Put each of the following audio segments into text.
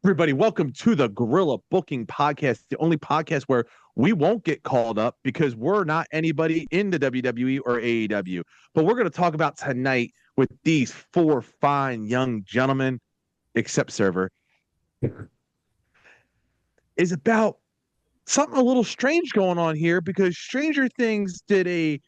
Everybody, welcome to the Gorilla Booking Podcast, the only podcast where we won't get called up because we're not anybody in the WWE or AEW. But we're going to talk about tonight with these four fine young gentlemen, except Server, is about something a little strange going on here because Stranger Things did a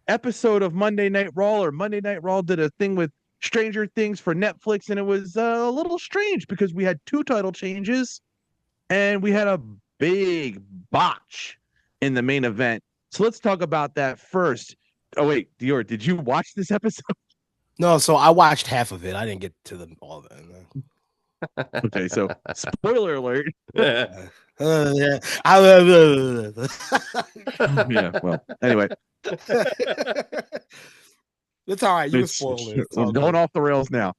episode of Monday Night Raw, or Monday Night Raw did a thing with Stranger Things for Netflix, and it was a little strange because we had two title changes and we had a big botch in the main event. So let's talk about that first. Oh wait, Dior, did you watch this episode? No, so I watched half of it. I didn't get to all of it. Okay, so spoiler alert. Yeah. Yeah, well, anyway, it's all right. You can spoil it. we're going off the rails now.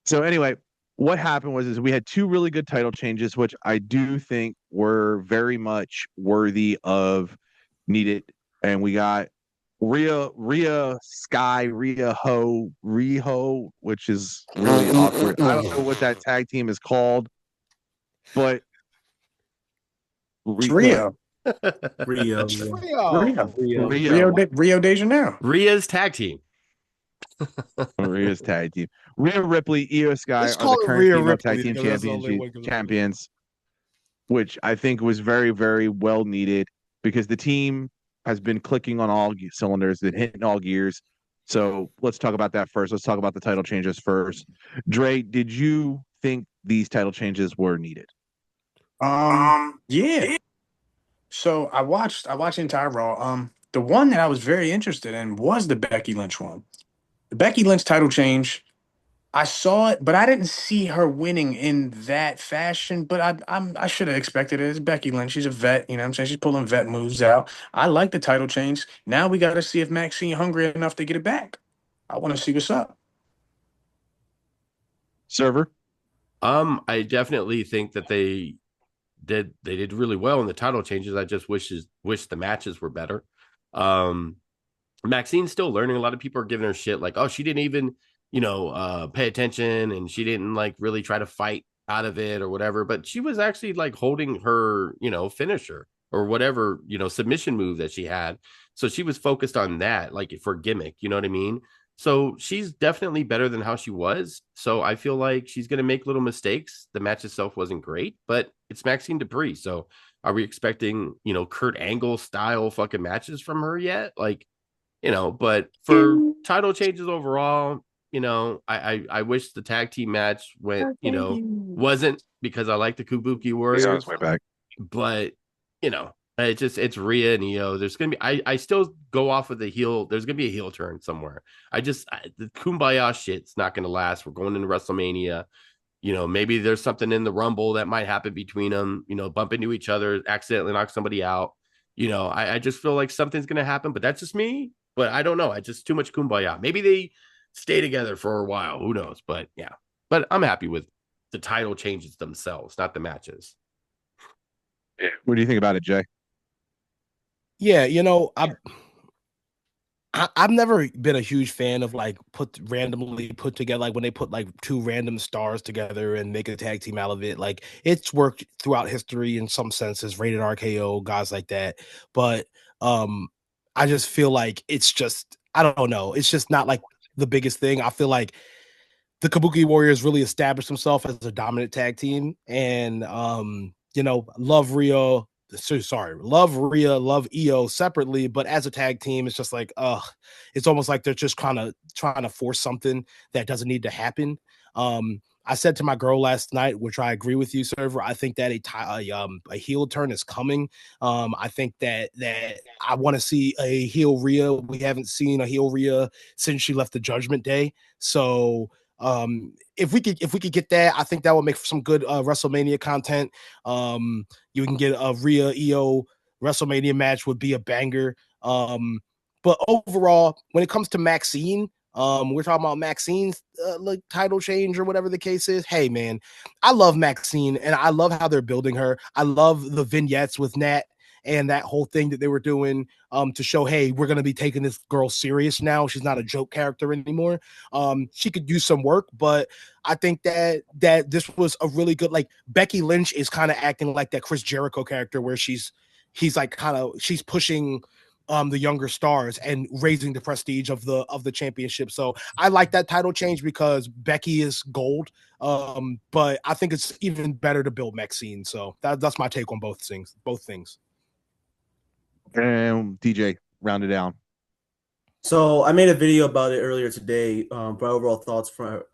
So anyway, what happened was we had two really good title changes, which I do think were very much worthy of needed. And we got Rhea Sky, Rhea Ho, Riho, which is really awkward. I don't know what that tag team is called, but Rio. Rio De Janeiro. Rhea's tag team. Rhea's tag team. Rhea Ripley, Io Sky Let's are call the it current Rhea female Ripley tag team because that's the only way champions, which I think was very, very well needed because the team has been clicking on all cylinders, been hitting all gears. So let's talk about that first. Let's talk about the title changes first. Dre, did you think these title changes were needed? Yeah. So I watched the entire Raw. The one that I was very interested in was the Becky Lynch one. The Becky Lynch title change. I saw it, but I didn't see her winning in that fashion. But I should have expected it. It's Becky Lynch. She's a vet. You know what I'm saying? She's pulling vet moves out. I like the title change. Now we got to see if Maxine hungry enough to get it back. I want to see what's up. Server? I definitely think that they did really well in the title changes. I just wish the matches were better. Maxine's still learning. A lot of people are giving her shit like, oh, she didn't even, pay attention and she didn't like really try to fight out of it or whatever. But she was actually like holding her, finisher or whatever, submission move that she had. So she was focused on that, like for gimmick, you know what I mean? So she's definitely better than how she was. So I feel like she's going to make little mistakes. The match itself wasn't great, but it's Maxine Dupree. So are we expecting, Kurt Angle style fucking matches from her yet? Like, but for title changes overall, I wish the tag team match went, wasn't because I like the Kabuki Warriors. He's on his way back. But, it's Rhea and Io. There's gonna be I still go off of the heel. There's gonna be a heel turn somewhere. The kumbaya shit's not gonna last. We're going into WrestleMania. Maybe there's something in the Rumble that might happen between them. Bump into each other, accidentally knock somebody out. I just feel like something's gonna happen. But that's just me. But I don't know. I just too much kumbaya. Maybe they stay together for a while. Who knows? But yeah. But I'm happy with the title changes themselves, not the matches. What do you think about it, Jay? Yeah, I've never been a huge fan of like randomly put together, like when they put like two random stars together and make a tag team out of it. Like it's worked throughout history in some senses, rated RKO, guys like that. But I just feel like it's just, I don't know. It's just not like the biggest thing. I feel like the Kabuki Warriors really established themselves as a dominant tag team. And love Rio. Love Rhea, love Io separately, but as a tag team, it's just like, it's almost like they're just kind of trying to force something that doesn't need to happen. I said to my girl last night, which I agree with you, Server. I think that a heel turn is coming. I think that I want to see a heel Rhea. We haven't seen a heel Rhea since she left the Judgment Day. So if we could get that, I think that would make for some good WrestleMania content. You can get a Rhea Io WrestleMania match would be a banger. But overall, when it comes to Maxine, we're talking about Maxine's like title change or whatever the case is. Hey man, I love Maxine and I love how they're building her. I love the vignettes with Nat and that whole thing that they were doing to show, hey, we're going to be taking this girl serious now. She's not a joke character anymore. She could use some work, but I think that this was a really good, like, Becky Lynch is kind of acting like that Chris Jericho character where she's pushing the younger stars and raising the prestige of the championship. So I like that title change because Becky is gold. But I think it's even better to build Maxine. So that's my take on both things. And DJ, round it down. So I made a video about it earlier today, for overall thoughts for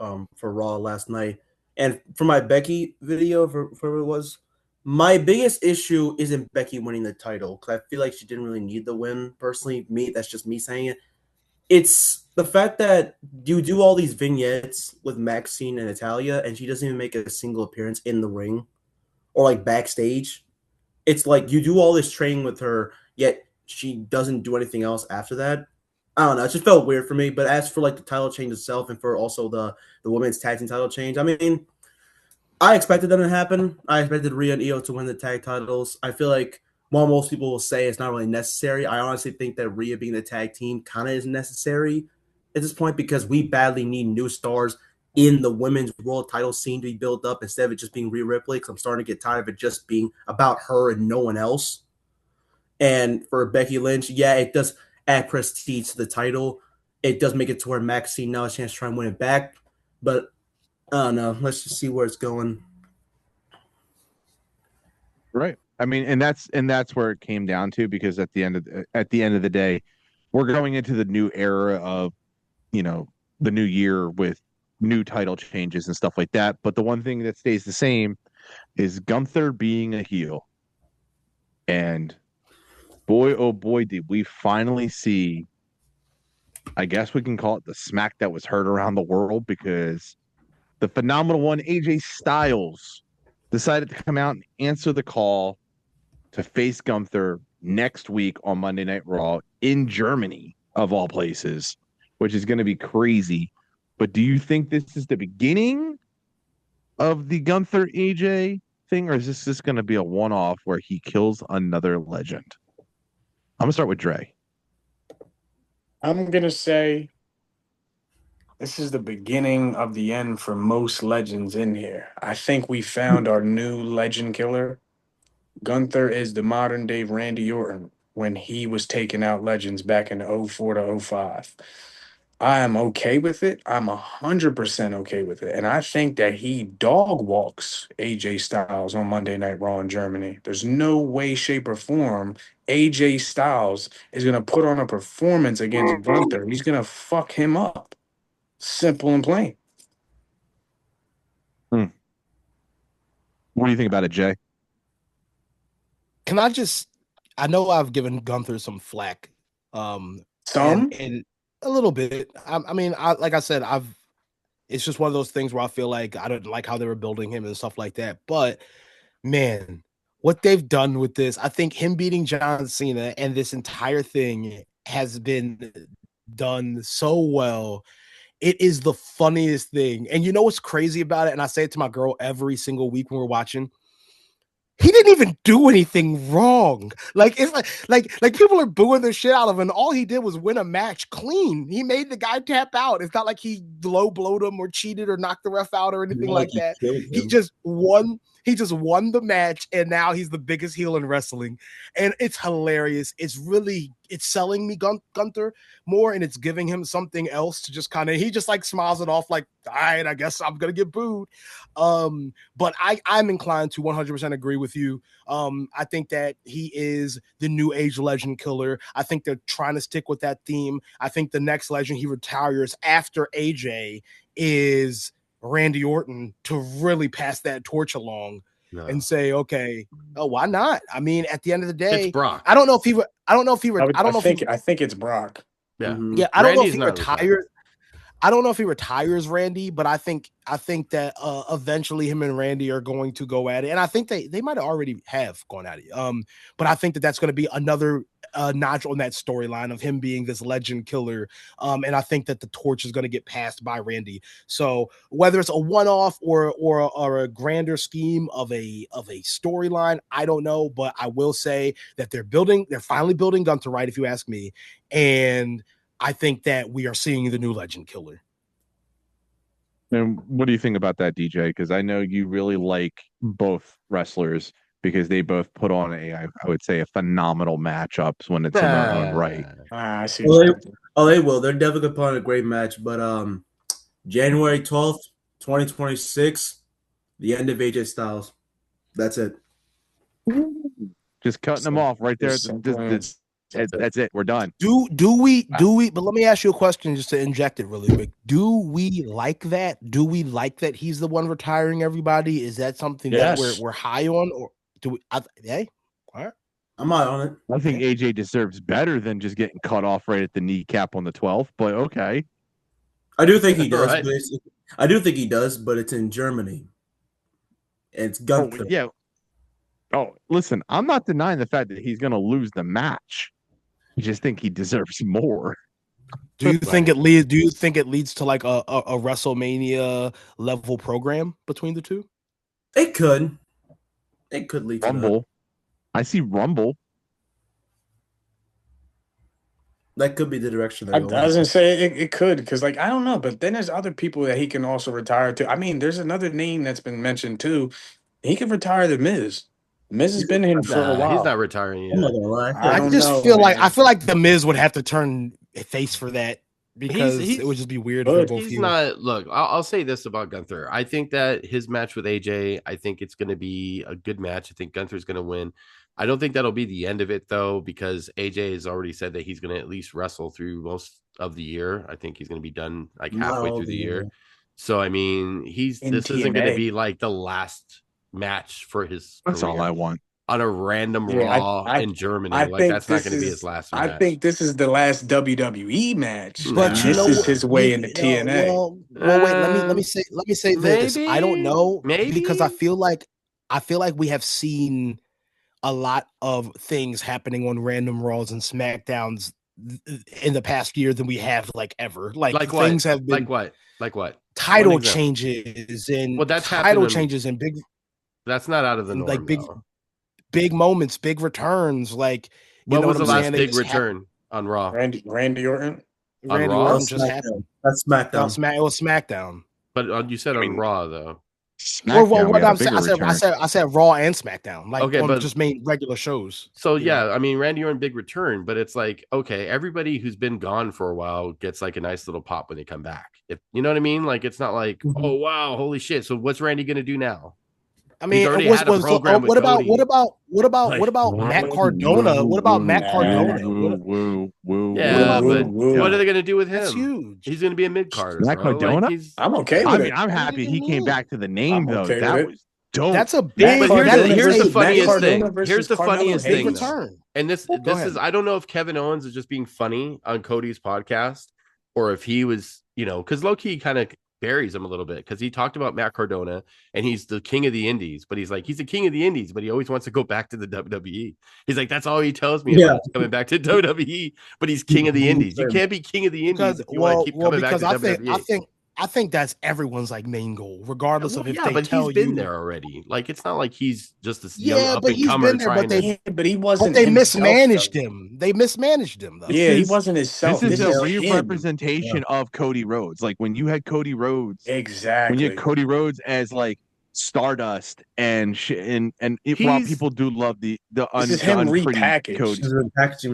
Raw last night. And for my Becky video, for what it was, my biggest issue isn't Becky winning the title, because I feel like she didn't really need the win, personally. That's just me saying it. It's the fact that you do all these vignettes with Maxine and Natalya, and she doesn't even make a single appearance in the ring or like backstage. It's like you do all this training with her, yet she doesn't do anything else after that. I don't know. It just felt weird for me. But as for like the title change itself and for also the women's tag team title change, I mean, I expected them to happen. I expected Rhea and Io to win the tag titles. I feel like while most people will say it's not really necessary, I honestly think that Rhea being the tag team kind of is necessary at this point because we badly need new stars in the women's world title scene to be built up instead of it just being Rhea Ripley, because I'm starting to get tired of it just being about her and no one else. And for Becky Lynch, yeah, it does add prestige to the title. It does make it to where Maxine now has a chance to try and win it back. But I don't know. Let's just see where it's going. Right. I mean, and that's where it came down to, because at the end of the day, we're going into the new era of, the new year with new title changes and stuff like that. But the one thing that stays the same is Gunther being a heel. And boy, oh boy, did we finally see, I guess we can call it the smack that was heard around the world, because the phenomenal one, AJ Styles, decided to come out and answer the call to face Gunther next week on Monday Night Raw in Germany, of all places, which is going to be crazy. But do you think this is the beginning of the Gunther AJ thing, or is this just going to be a one-off where he kills another legend? I'm going to start with Dre. I'm going to say this is the beginning of the end for most legends in here. I think we found our new legend killer. Gunther is the modern day Randy Orton when he was taking out legends back in 04 to 05. I am okay with it. I'm 100% okay with it. And I think that he dog walks AJ Styles on Monday Night Raw in Germany. There's no way, shape, or form AJ Styles is going to put on a performance against Gunther. He's going to fuck him up. Simple and plain. What do you think about it, Jay? I know I've given Gunther some flack. Some? And a little bit. I mean, like I said, it's just one of those things where I feel like I didn't like how they were building him and stuff like that. But man, what they've done with this, I think him beating John Cena and this entire thing has been done so well. It is the funniest thing. And you know what's crazy about it? And I say it to my girl every single week when we're watching. He didn't even do anything wrong. Like, it's like people are booing the shit out of him. And all he did was win a match clean. He made the guy tap out. It's not like he low blowed him or cheated or knocked the ref out or anything like that. He just won. He just won the match, and now he's the biggest heel in wrestling. And it's hilarious. It's selling me Gunther more, and it's giving him something else to just kind of, he just like smiles it off like, all right, I guess I'm going to get booed. But I'm inclined to 100% agree with you. I think that he is the new age legend killer. I think they're trying to stick with that theme. I think the next legend he retires after AJ is Randy Orton, to really pass that torch along and say, okay, why not? I mean, at the end of the day, It's Brock. I don't know if he I think it's Brock. Yeah. Yeah, I don't know if he Randy's not retires. I don't know if he retires Randy, but I think that eventually him and Randy are going to go at it, and I think they might already have gone at it. But I think that that's going to be another notch on that storyline of him being this legend killer. And I think that the torch is going to get passed by Randy. So whether it's a one-off or a grander scheme of a storyline, I don't know, but I will say that they're finally building Gunther right, if you ask me, and I think that we are seeing the new legend killer. And what do you think about that, DJ? Because I know you really like both wrestlers because they both put on I would say, a phenomenal matchups when it's in their own right. I see. They will. They're definitely going to put on a great match. But January 12th, 2026, the end of AJ Styles. That's it. Just cutting them off right there. That's it. We're done. Do we? But let me ask you a question just to inject it really quick. Do we like that? Do we like that he's the one retiring everybody? Is that something that we're high on, or do we? Hey, all right. I'm not on it. I think AJ deserves better than just getting cut off right at the kneecap on the 12th. But okay, I do think he does. Right. But it's in Germany. And it's Gunther. yeah. Oh, listen, I'm not denying the fact that he's going to lose the match. I just think he deserves more. Do you think it leads? Do you think it leads to like a WrestleMania level program between the two? It could. It could lead to Rumble. I see Rumble. That could be the direction I they're was gonna say it could, because like I don't know, but then there's other people that he can also retire to. I mean, there's another name that's been mentioned too. He could retire the Miz. Miz has been in for a while. He's not retiring yet. I'm not gonna lie. I just feel like the Miz would have to turn face for that because it would just be weird for both. He's not. Look, I'll say this about Gunther. I think that his match with AJ, I think it's going to be a good match. I think Gunther's going to win. I don't think that'll be the end of it though, because AJ has already said that he's going to at least wrestle through most of the year. I think he's going to be done like halfway through the year. So I mean, this isn't going to be like the last match for his That's career all I want. on a random Raw in Germany. That's not going to be his last match. I think this is the last WWE match. But this is his way into TNA. Well, wait. Let me say this. I don't know, because I feel like we have seen a lot of things happening on random Raws and SmackDowns in the past year than we have like ever. Like things what? have been like what title changes and title changes and big. That's not out of the norm. Like big moments, big returns. Like what was the last big return on Raw? Randy Orton. Randy Orton just happened. That's SmackDown. It was SmackDown. But you said on Raw though. I said Raw and SmackDown, like but just main regular shows. So yeah, I mean Randy Orton big return, but it's like okay, everybody who's been gone for a while gets like a nice little pop when they come back. If you know what I mean, like it's not like oh wow, holy shit. So what's Randy gonna do now? I mean, what about Matt Cardona? What about Matt Cardona? Yeah, but what are they going to do with him? That's huge. He's going to be a mid card. Matt Cardona? I'm okay with it. I'm happy he came back to the name though. That was dope. That's a big. Here's the funniest thing. Here's the funniest thing. And this is I don't know if Kevin Owens is just being funny on Cody's podcast or if he was, because low key kind of buries him a little bit because he talked about Matt Cardona and he's the king of the indies, but he's the king of the indies, but he always wants to go back to the WWE. He's like, that's all he tells me about coming back to WWE, but he's king of the indies. You can't be king of the indies if you want to keep coming back to WWE. I think that's everyone's like main goal, regardless of if they but tell he's been there already. Like it's not like he's just this young up but and he's comer been there, trying to. But he wasn't. But they mismanaged him. They mismanaged him though. Yeah, he wasn't himself. This is a representation of Cody Rhodes. Like when you had Cody Rhodes, exactly. When you had Cody Rhodes as like Stardust and while people do love the this is him repackaged. Cody.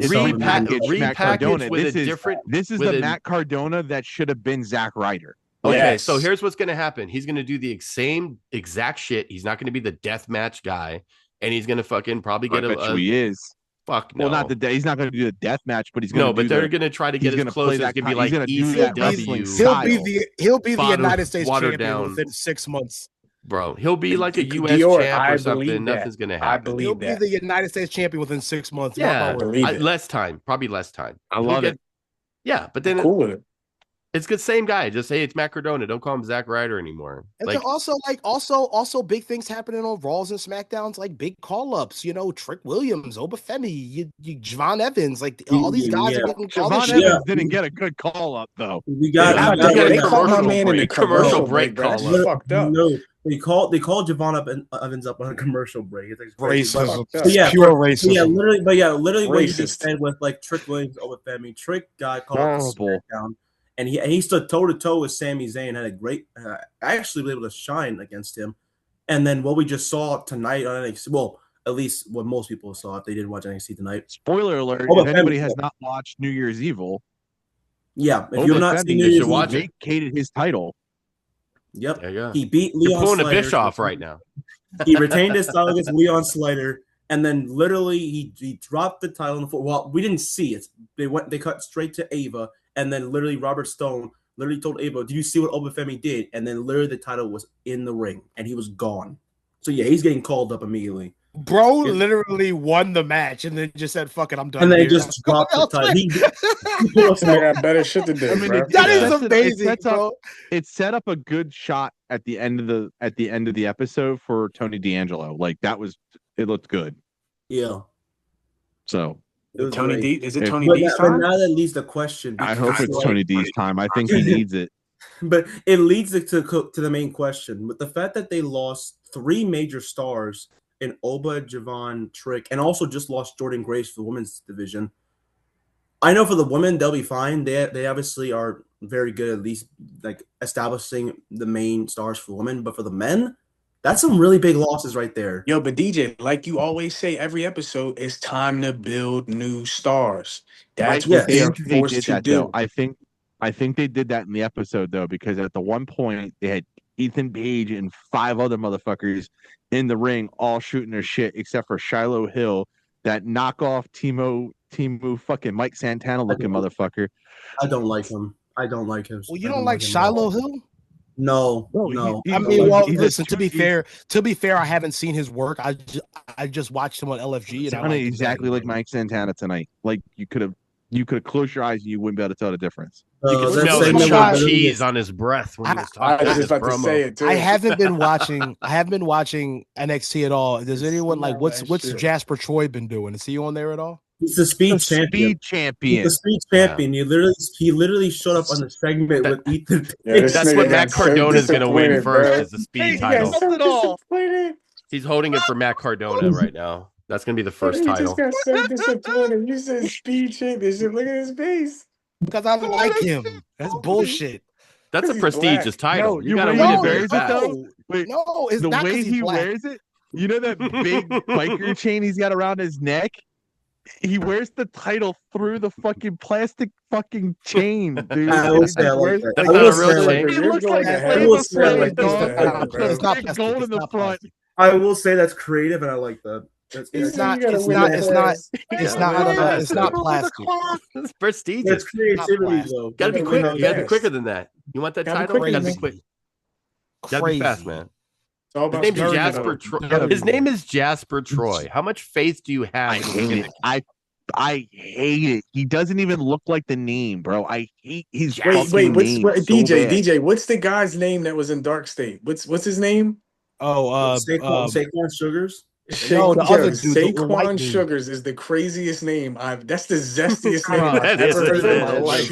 Repackaged with a different. This is the Matt Cardona that should have been Zack Ryder. Okay, so here's what's going to happen. He's going to do the same exact shit. He's not going to be the death match guy, and he's going to fucking probably get he is. Fuck no. Well, he's not going to do the death match, but he's going to. No, but they're going to try to get as close as can be like ECW. He'll be the United States champion within 6 months. Bro, he'll be like a U.S. champ or something. Nothing's going to happen. I believe he'll be the United States champion within 6 months. Yeah, less time. Probably less time. I love it. Yeah, but then cool with it. It's the same guy. Just say it's Matt Cardona. Don't call him Zack Ryder anymore. And Like, then also big things happening on Raws and SmackDowns, like big call ups. Trick Williams, Obafemi, Javon Evans, like all these guys are getting called. Javon Evans didn't get a good call up though. We got They called my man in the commercial break. Bro. That's Look, fucked up. No, they called Javon Evans up on a commercial break. It's like racism, pure racism. Literally what he Racist. just said with like Trick Williams, Obafemi. Trick got called up to Horrible. SmackDown, and he stood toe to toe with Sami Zayn. Had a great, actually was able to shine against him. And then what we just saw tonight on NXT, well, at least what most people saw if they didn't watch NXT tonight. Spoiler alert: Obafemi. if anybody has not watched New Year's Evil, Yeah, if you've not Obafemi seen it, should watch it. vacated his title. Yep, there you go. he beat You're Leon pulling a Slider. Bischoff right now. He retained his title against Leon Slider, and then literally he dropped the title on the floor. Well, we didn't see it. They cut straight to Ava, and then literally Robert Stone literally told Ava, "Did you see what Obafemi did?" And then literally the title was in the ring, and he was gone. So yeah, he's getting called up immediately. Bro literally won the match and then just said, "Fuck it, I'm done." And then he here." just dropped the title. I got better shit to do. I mean, bro. That is It amazing, sets up- bro. It set up a good shot at the end of the episode for Tony D'Angelo. Like it looked good. Yeah. So It was Tony great. D. Is it If- Tony But D's now, time? that leads the question. I hope it's because, Tony D's time. I think he needs it. But it leads to the main question. With the fact that they lost 3 major stars in Oba, Javon, Trick, and also just lost Jordan Grace for the women's division. I know for the women, they'll be fine. They obviously are very good, at least like establishing the main stars for women. But for the men, that's some really big losses right there. Yo, but DJ, like you always say every episode, it's time to build new stars. That's Yes. what they are think they forced did to that, do. though. I think they did that in the episode though, because at the one point they had Ethan Page and 5 other motherfuckers in the ring, all shooting their shit, except for Shiloh Hill, that knockoff Timu fucking Mike Santana looking motherfucker. I don't like him. I don't like him. Well, you I don't like him at Shiloh all. Hill? No, No, no. he- I he's mean, a- well, he's a listen. To be two- fair, I haven't seen his work. I just watched him on LFG, and I Sounded like him exactly better. like Mike Santana tonight. Like you could have closed your eyes and you wouldn't be able to tell the difference. You can that smell the segment try- was literally cheese just- on his breath when he was I talking. was in just his about to promo. say it too. I haven't been watching NXT at all. Does anyone like what's that what's shit. Jasper Troy been doing? Is he on there at all? He's the speed champion. Speed champion. He's the speed champion. He literally showed up on the segment with Ethan. Yeah, this That's nigga what got Matt so Cardona's going to win disappointed, first bro. is the speed He title. got so disappointed. He's holding it for Matt Cardona right now. That's going to be the first He title. just got so disappointed. You said speed champion. Look at his face. Because I like him. That's bullshit. That's a He's prestigious black. title. No, you you got to way win he it very wears it, fast. though? Wait, No, it's the not way 'cause he's he black. wears it, you know that big biker chain he's got around his neck? He wears the title through the fucking plastic fucking chain, dude. I will say I like that. That's I not will a real say I chain. like It looks like You're a going I will Flavor say I Flav, like dog. that. It's not Big plastic. gold It's in the not front. plastic. I will say that's creative, and I like that. He It's said not. you gotta It's win not. the It's not. class. It's Yeah, not. win the It's class. not plastic. It's prestigious. That's creativity, plastic. though. Got to be Gotta quick. win You got to be fast. quicker than that. You want that Gotta be title? quicker Got to than be quick. Got to Crazy. be fast, man. It's all His about name's speed, Jasper though. Troy. Gotta His be. name is Jasper Troy. How much faith do you I have? in hate him? it. I hate it. He doesn't even look like the name, bro. I hate his Wait, fucking what's name what, so DJ? bad. DJ, what's the guy's name that was in Dark State? What's his name? Oh, Saquon Sugars. No, the other dude, the white Saquon dude. Sugars is the craziest name that's the zestiest name I've That ever is- heard in my that is- life.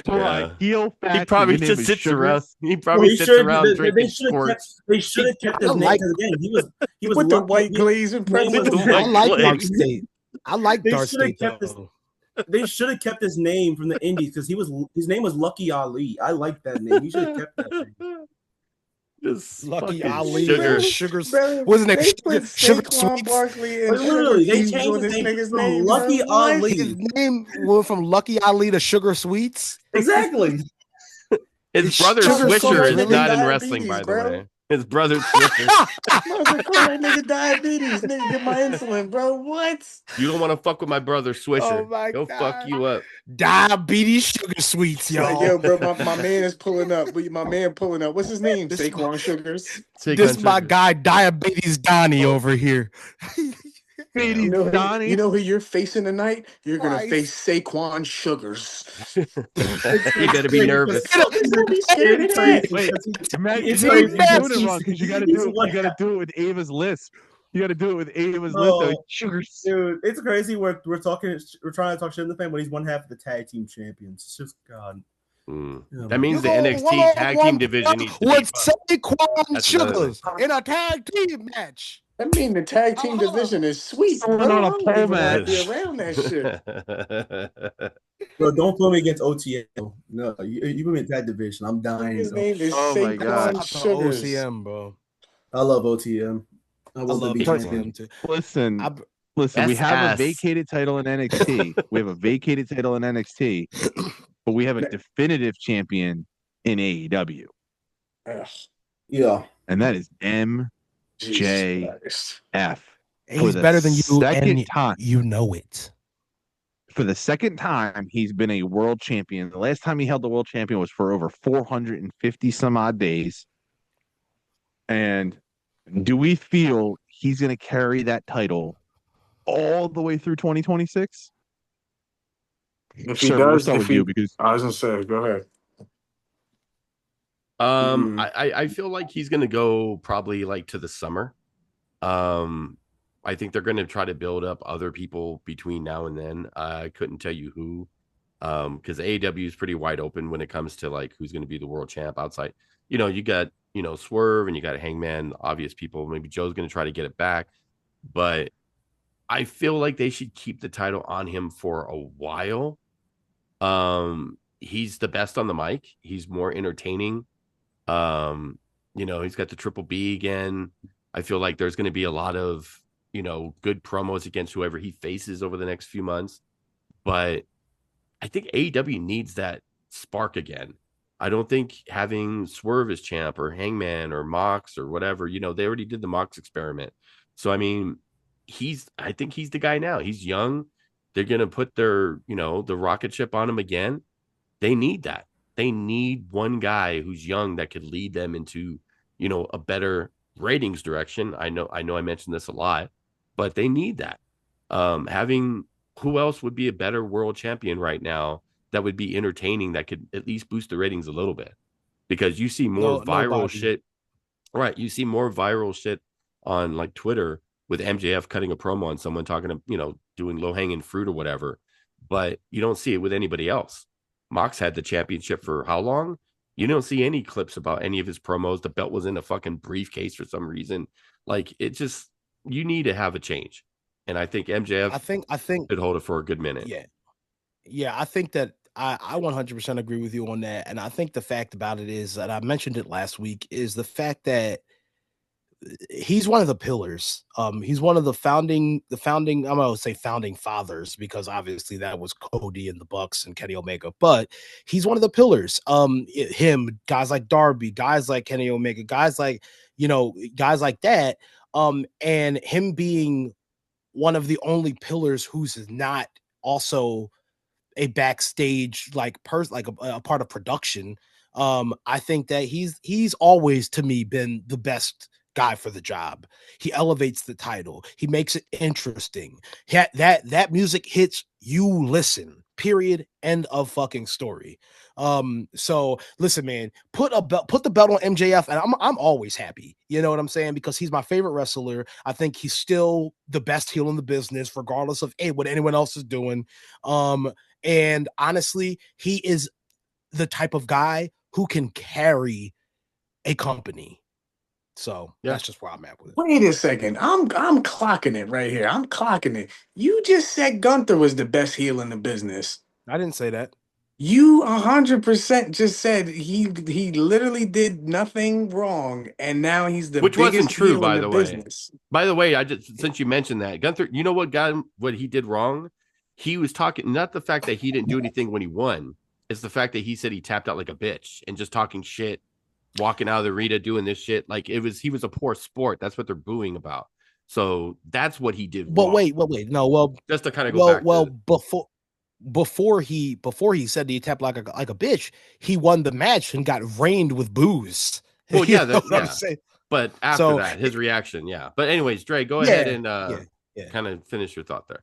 For Yeah. a heel He factor, probably your name just is sits Sugar. around. He probably sits around drinking sports. They should have kept his I name. like- 'Cause again, he was With the lucky- white glaze and He was- pretzels. the I white like glaze. Dark State. I like They Dark should've State. kept this- though. They should have kept his name from the Indies because his name was Lucky Ali. I like that name. He should have kept that name. Just Lucky fucking Ali. sugar. Sugars. Bro, What's his name? they put Sugar Saquon Sweets. Barkley and But literally, they Sugar changed on his this name nigga's from name. Lucky bro. What? Ali. His name went from Lucky Ali to Sugar Sweets. Exactly. His brother Sugar Swisher Sweets is really not in diabetes, wrestling, by the bro. way. His brother Swisher. Motherfucker, call that nigga diabetes. Nigga, get my insulin, bro. What? You don't want to fuck with my brother Swisher. Oh my He'll God. fuck you up. Diabetes Sugar Sweets, Like, y'all. yo, bro, my man is pulling up. My man pulling up. What's his name? This- Saquon Sugars. Take This on my sugar. guy Diabetes Donnie over here. Speedy You know, Donnie. you know who you're facing tonight? You're gonna Christ. face Saquon Sugars. You better be nervous. He's gonna be scared of that. Wait, Matt, It's you're crazy. doing it wrong because you got to He's do it. one You got to half. do it with Ava's lisp. You got to do it with Ava's lisp. No. Sugars. Dude, it's crazy. We're trying to talk shit in the fan, but he's one half of the tag team champions. It's just God. That means the NXT tag team division needs to with be Saquon That's Sugars in a tag team match. I mean, the tag team division is sweet. Someone bro. on a I don't pole even wanna be match. around that shit. Bro, don't put me against OTL. No, you put me in that division. I'm dying. His So. name is Oh my God. Saquon Sugars. OCM, bro. I love OTM. I love OTM too. Listen, I- listen. We That's have ass. a vacated title in NXT. We have a vacated title in NXT, but we have a definitive champion in AEW, Ugh, Yeah. and that is MJF. Jesus Christ. He's the better than you, second and time. you know it. For the second time, he's been a world champion. The last time he held the world champion was for over 450 some odd days. And do we feel he's going to carry that title all the way through 2026? If he Sir, we'll does, start if with he, you because I was gonna say, go ahead. I feel like he's gonna go probably like to the summer. I think they're gonna try to build up other people between now and then. I couldn't tell you who, because AEW is pretty wide open when it comes to like who's gonna be the world champ outside. You know, you got Swerve and you got Hangman, obvious people. Maybe Joe's gonna try to get it back, but I feel like they should keep the title on him for a while. He's the best on the mic. He's more entertaining. He's got the Triple B again. I feel like there's going to be a lot of, good promos against whoever he faces over the next few months. But I think AEW needs that spark again. I don't think having Swerve as champ or Hangman or Mox or whatever, they already did the Mox experiment. So, I mean, I think he's the guy now. He's young. They're going to put their, the rocket ship on him again. They need that. They need one guy who's young that could lead them into, a better ratings direction. I know I mentioned this a lot, but they need that. Having who else would be a better world champion right now that would be entertaining, that could at least boost the ratings a little bit? Because you see more viral shit. Right. You see more viral shit on like Twitter with MJF cutting a promo on someone talking to, doing low hanging fruit or whatever, but you don't see it with anybody else. Mox had the championship for how long? You don't see any clips about any of his promos. The belt was in a fucking briefcase for some reason. Like, it just, you need to have a change. And I think MJF I think could hold it for a good minute. Yeah. I think that I 100% agree with you on that. And I think the fact about it is that I mentioned it last week is the fact that he's one of the pillars. He's one of the founding, I'm going to say founding fathers, because obviously that was Cody and the Bucks and Kenny Omega, but he's one of the pillars. Him, guys like Darby, guys like Kenny Omega, guys like that. And him being one of the only pillars who's not also a backstage like person, like a part of production. I think that he's always, to me, been the best guy for the job. He elevates the title. He makes it interesting. That music hits, you listen. Period. End of fucking story. So listen, man, put the belt on MJF, and I'm always happy. You know what I'm saying? Because he's my favorite wrestler. I think he's still the best heel in the business, regardless of what anyone else is doing. And honestly, he is the type of guy who can carry a company. So that's just where I'm at with it. Wait a second. I'm clocking it right here. I'm clocking it. You just said Gunther was the best heel in the business. I didn't say that. You 100% just said he literally did nothing wrong, and now he's the Which biggest wasn't true, heel by in the the way. business. By the way, since you mentioned that, Gunther, you know what got him, what he did wrong? He was talking, not the fact that he didn't do anything when he won. It's the fact that he said he tapped out like a bitch and just talking shit, walking out of the arena doing this shit. Like, he was a poor sport. That's what they're booing about. So that's what he did But wrong. wait. No, well, just to kind of go back. Before he said he tapped like a bitch, he won the match and got rained with booze. Well, yeah, You know what I'm saying? But after that, his reaction, yeah. But anyways, Dre, go ahead and kind of finish your thought there.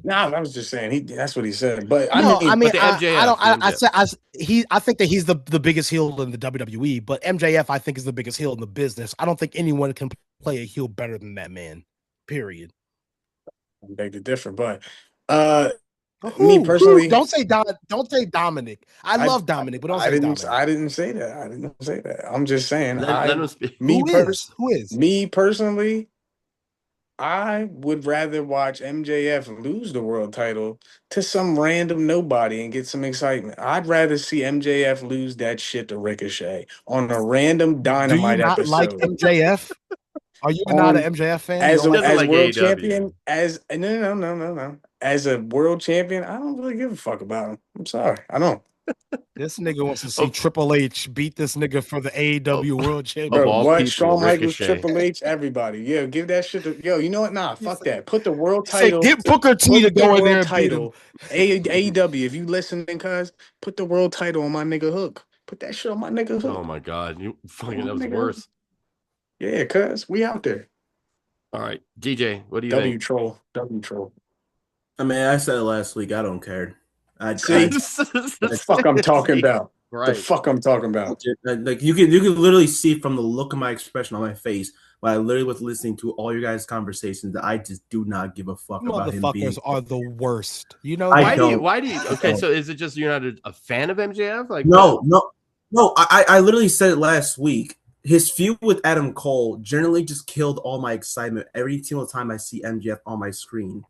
Nah, I was just saying that's what he said. But No, I mean, but the MJF, I think that he's the biggest heel in the WWE, but MJF I think is the biggest heel in the business. I don't think anyone can play a heel better than that man. Period. I beg to differ, but Who? me personally, Don't say Dominic. I love Dominic, but don't say Dominic. I didn't say that. I didn't say that. I'm just saying. Let him speak. Who is? Me personally, I would rather watch MJF lose the world title to some random nobody and get some excitement. I'd rather see MJF lose that shit to Ricochet on a random Dynamite Do you not episode. like MJF? Are you not an MJF fan? As You don't as like world AEW. champion, no. As a world champion, I don't really give a fuck about him. I'm sorry, I don't. This nigga wants to see Triple H beat this nigga for the AEW World Championship. Bro, all what? people, Shawn Michaels, Ricochet. Triple H, everybody. Yeah, give that shit to you know what? Nah, fuck that. Put the world Say, title. get Booker T to Put the go in there world and beat him. title. AEW, if you listening, cuz put the world title on my nigga Hook. Put that shit on my nigga Hook. Oh my god, you fucking that was worse. Yeah, cuz we out there. All right, DJ, what do you W think? troll. I mean, I said it last week. I don't care. See? The fuck I'm talking about. Right. The fuck I'm talking about. Like you can literally see from the look of my expression on my face when I literally was listening to all your guys' conversations that I just do not give a fuck about him being. Motherfuckers are the worst. You know I Why do you? don't. Why do you? Okay, so is it just you're not a fan of MJF? Like No. I literally said it last week. His feud with Adam Cole generally just killed all my excitement every single time I see MJF on my screen.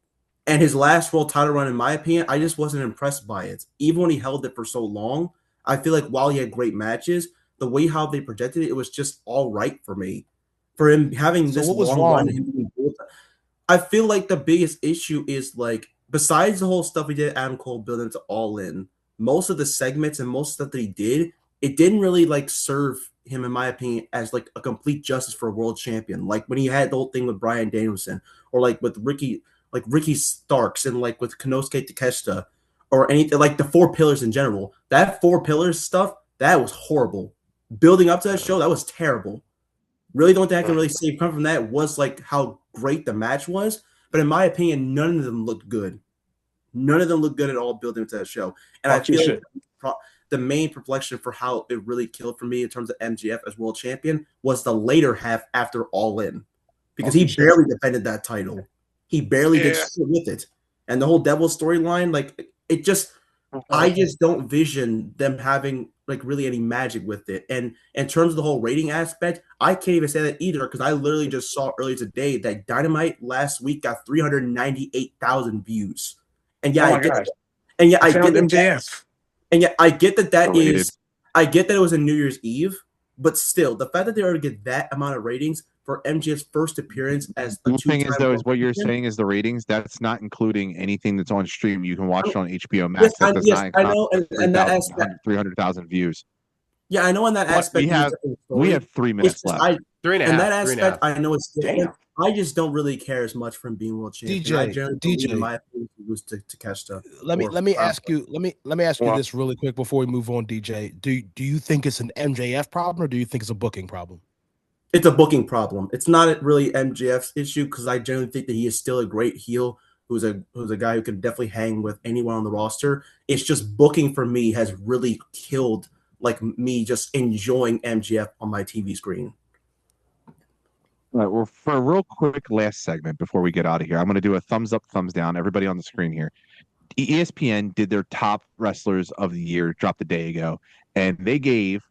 And his last world title run, in my opinion, I just wasn't impressed by it. Even when he held it for so long, I feel like while he had great matches, the way how they projected it, it was just all right for me. For him having this what was long wrong? run, I feel like the biggest issue is like, besides the whole stuff he did, Adam Cole building to All In, most of the segments and most stuff that he did, it didn't really like serve him, in my opinion, as like a complete justice for a world champion. Like when he had the whole thing with Bryan Danielson, or like with Ricky Starks, and like with Konosuke Takeshita, or anything like the 4 pillars in general. That 4 pillars stuff, that was horrible. Building up to that show, that was terrible. Really, the only thing I can really say come from that was like how great the match was. But in my opinion, none of them looked good. None of them looked good at all building up to that show. And I feel like the main perplexion for how it really killed for me in terms of MJF as world champion was the later half after All In. Because he barely defended that title. He barely did shit with it. And the whole Devil storyline, like it just, I just don't vision them having like really any magic with it. And in terms of the whole rating aspect, I can't even say that either, because I literally just saw earlier today that Dynamite last week got 398,000 views. And yeah, I get that. And yeah, I get MJF. And yeah, I get that is, I get that it was a New Year's Eve, but still, the fact that they already get that amount of ratings for MJF's first appearance as a the thing is, though, is what you're champion. saying is the ratings. That's not including anything that's on stream. You can watch it on HBO Max. Yes, I know, and that aspect, 300,000 views. Yeah, I know in that aspect. We have 3 minutes left. 3.5. In that aspect, I know it's different. I just don't really care as much from being world champion. DJ, in my opinion, was to Takeshita. Let me ask you this really quick before we move on, DJ. Do you think it's an MJF problem, or do you think it's a booking problem? It's a booking problem. It's not really MJF's issue, because I generally think that he is still a great heel who's a guy who can definitely hang with anyone on the roster. It's just booking for me has really killed like me just enjoying MJF on my TV screen. All right, well, for a real quick last segment before we get out of here, I'm going to do a thumbs up, thumbs down. Everybody on the screen here. ESPN did their top wrestlers of the year, dropped a day ago, and they gave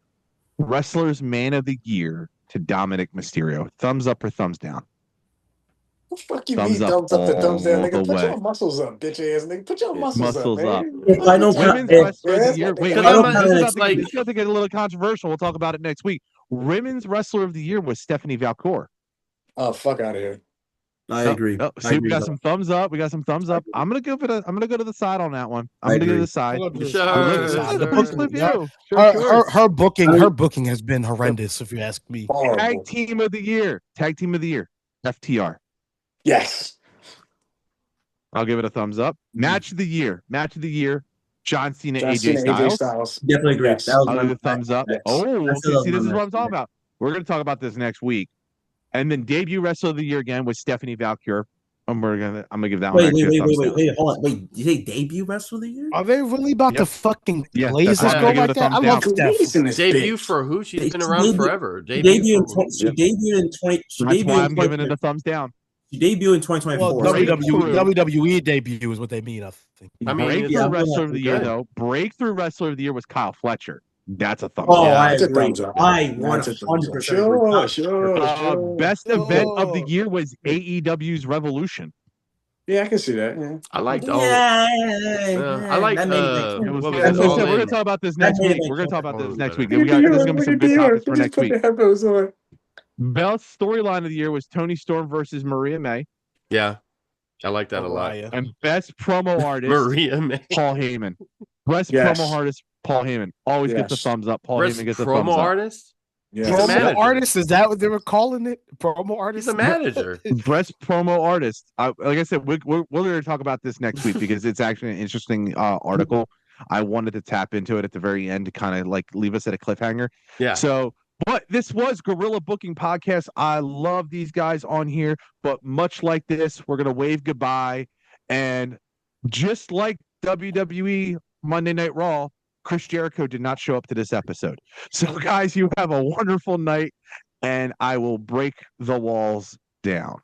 Wrestlers Man of the Year to Dominic Mysterio. Thumbs up or thumbs down? What the fuck you mean thumbs up to thumbs down, nigga? Put your muscles up, bitch ass nigga. Put your muscles up, man. If I don't Women's Wrestler of the Year. Wait, Because this is going to get a little controversial. We'll talk about it next week. Women's Wrestler of the Year was Stephanie Valcour. Oh, fuck out of here. I agree. See, we got some thumbs up. We got some thumbs up. I'm gonna go to the side on that one. I'm gonna go to the side. Her booking has been horrendous, if you ask me. Tag team of the year. FTR. Yes. I'll give it a thumbs up. Match of the year. John Cena, AJ Styles. Definitely agree. Yes. I'll give it a thumbs up. Oh, okay. See, this is what I'm talking about. We're gonna talk about this next week. And then debut wrestler of the year again was Stephanie Valkyr. I'm gonna give that one. Wait, hold on. Wait, did you say debut wrestler of the year? Are they really about to fucking blaze this that's why I'm girl gonna like give it a that? I thumbs love down. Steph. Debut for who? She's been around forever. Debut She debuted in 20. That's why I'm giving it a thumbs down. She debuted in 2024. Well, Breakthrough. WWE debut is what they mean, I think. I mean, Breakthrough it's- wrestler of the year good. though. Breakthrough wrestler of the year was Kyle Fletcher. That's a thumbs Oh, down. I That's a agree. thumbs up. I That's a thumbs up. 100% Sure, agree. sure. Best event of the year was AEW's Revolution. Yeah, I can see that. Yeah. I liked Yeah, I like that made me- what was As it? I All said, we're In. gonna talk about this next made week. me We're gonna talk feel about this better. next week. Look We at got there's Dior, gonna be some look at good Dior. topics He for just next put week. the headphones on. Best storyline of the year was Tony Storm versus Maria May, Yeah, I like that a lot. Mariah. and best promo artist Maria May. Paul Heyman. Best Yes. promo artist Paul Heyman always gets a Yes. thumbs up. Paul Best Heyman gets a thumbs promo up. artist. Yeah. He's a manager. Promo artist? Is that what they were calling it? Promo artist? He's a manager. Best promo artist. Like I said, we're going to talk about this next week because it's actually an interesting article. I wanted to tap into it at the very end to kind of like leave us at a cliffhanger. Yeah. So, but this was Gorilla Booking Podcast. I love these guys on here, but much like this, we're going to wave goodbye. And just like WWE Monday Night Raw, Chris Jericho did not show up to this episode. So, guys, you have a wonderful night, and I will break the walls down.